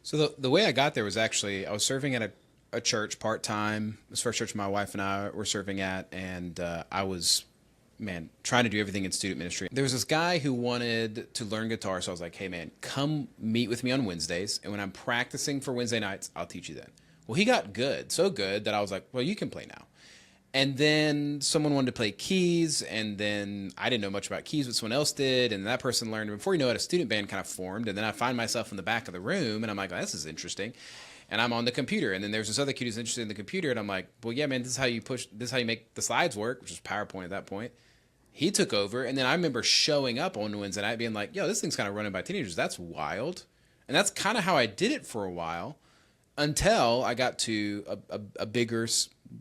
So the way I got there was actually I was serving at a church part time. It was the first church my wife and I were serving at, and I was trying to do everything in student ministry. There was this guy who wanted to learn guitar, so I was like, "Hey man, come meet with me on Wednesdays, and when I'm practicing for Wednesday nights, I'll teach you then." Well, he got good, so good that I was like, "Well, you can play now." And then someone wanted to play keys, and then I didn't know much about keys, but someone else did, and that person learned. Before you know it, a student band kind of formed, and then I find myself in the back of the room, and I'm like, oh, this is interesting. And I'm on the computer, and then there's this other kid who's interested in the computer, and I'm like, well, yeah, man, this is how you make the slides work, which is PowerPoint at that point. He took over, and then I remember showing up on Wednesday night being like, yo, this thing's kind of running by teenagers. That's wild. And that's kind of how I did it for a while until I got to a bigger,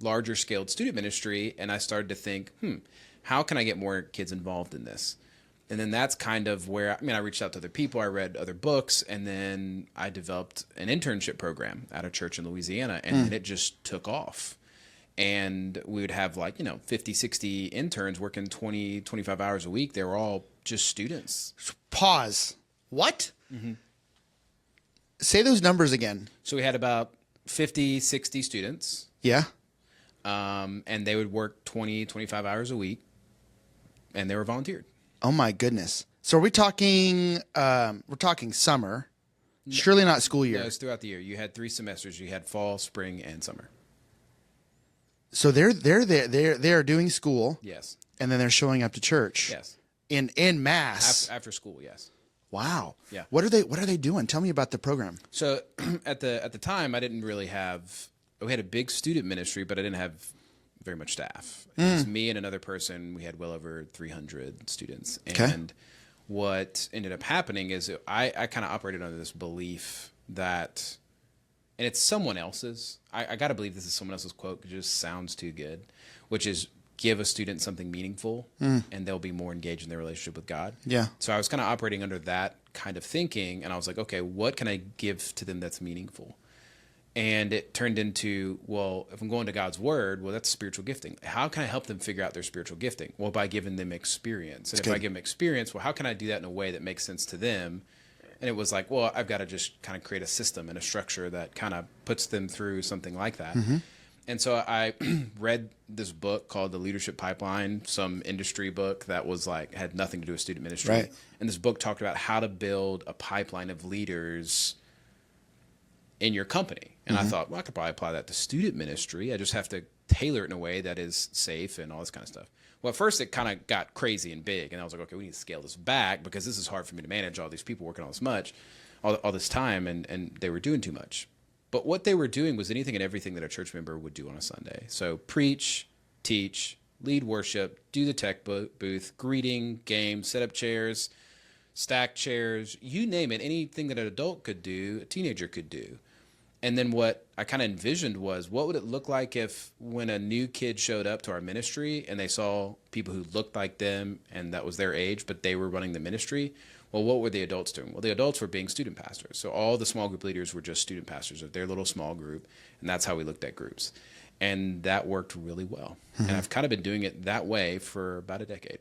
larger scaled student ministry, and I started to think, how can I get more kids involved in this? And then that's kind of where, I reached out to other people, I read other books, and then I developed an internship program at a church in Louisiana, and then it just took off. And we would have 50, 60 interns working 20, 25 hours a week. They were all just students. Pause. What? Mm-hmm. Say those numbers again. So we had about 50, 60 students. Yeah. And they would work 20, 25 hours a week, and they were volunteered. Oh my goodness. So are we talking, we're talking summer, surely not school year. No, it's throughout the year. You had 3 semesters. You had fall, spring, and summer. So they're doing school. Yes. And then they're showing up to church. Yes. In mass. After school, yes. Wow. Yeah. What are they doing? Tell me about the program. So at the time, I didn't really have. We had a big student ministry, but I didn't have very much staff. It was me and another person. We had well over 300 students. And what ended up happening is I kind of operated under this belief that, and it's someone else's. I got to believe this is someone else's quote because it just sounds too good, which is give a student something meaningful and they'll be more engaged in their relationship with God. Yeah. So I was kind of operating under that kind of thinking, and I was like, okay, what can I give to them that's meaningful? And it turned into, well, if I'm going to God's word, well, that's spiritual gifting. How can I help them figure out their spiritual gifting? Well, by giving them experience. And if I give them experience, well, how can I do that in a way that makes sense to them? And it was like, well, I've got to just kind of create a system and a structure that kind of puts them through something like that. Mm-hmm. And so I read this book called The Leadership Pipeline, some industry book that was had nothing to do with student ministry. Right. And this book talked about how to build a pipeline of leaders in your company. And I thought, well, I could probably apply that to student ministry. I just have to tailor it in a way that is safe and all this kind of stuff. Well, at first it kind of got crazy and big, and I was like, okay, we need to scale this back because this is hard for me to manage all these people working all this time, and they were doing too much. But what they were doing was anything and everything that a church member would do on a Sunday. So preach, teach, lead worship, do the tech booth, greeting, games, set up chairs, stack chairs, you name it. Anything that an adult could do, a teenager could do. And then what I kind of envisioned was, what would it look like if when a new kid showed up to our ministry and they saw people who looked like them and that was their age, but they were running the ministry? Well, what were the adults doing? Well, the adults were being student pastors. So all the small group leaders were just student pastors of their little small group. And that's how we looked at groups. And that worked really well. Mm-hmm. And I've kind of been doing it that way for about a decade.